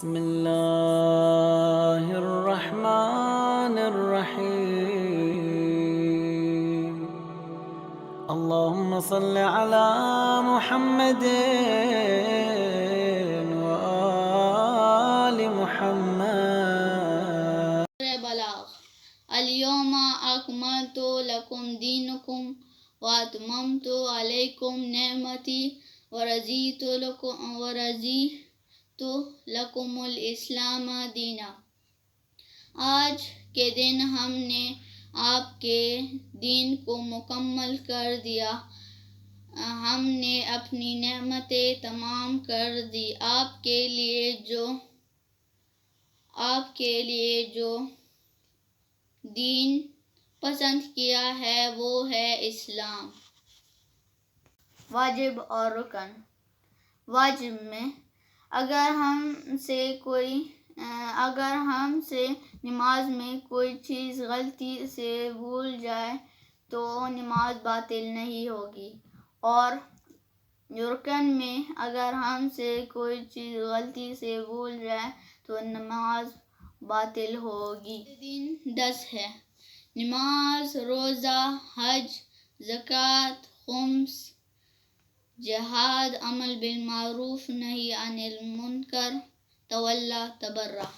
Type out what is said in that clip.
بسم الله الرحمن الرحيم اللهم صل على محمد وآل محمد. بلاغ اليوم أكملت لكم دينكم وأتممت عليكم نعمتي ورضيت لكم الاسلام دینا. آج کے دن ہم نے آپ کے دین کو مکمل کر دیا، ہم نے اپنی نعمتیں تمام کر دی. آپ کے لیے جو دین پسند کیا ہے وہ ہے اسلام. واجب اور رکن. واجب میں اگر ہم سے نماز میں کوئی چیز غلطی سے بھول جائے تو نماز باطل نہیں ہوگی، اور رکن میں اگر ہم سے کوئی چیز غلطی سے بھول جائے تو نماز باطل ہوگی. دین 10 ہے: نماز، روزہ، حج، زکوٰۃ، خمس، جہاد، امر بالمعروف نہی عن المنکر، تولی تبرع.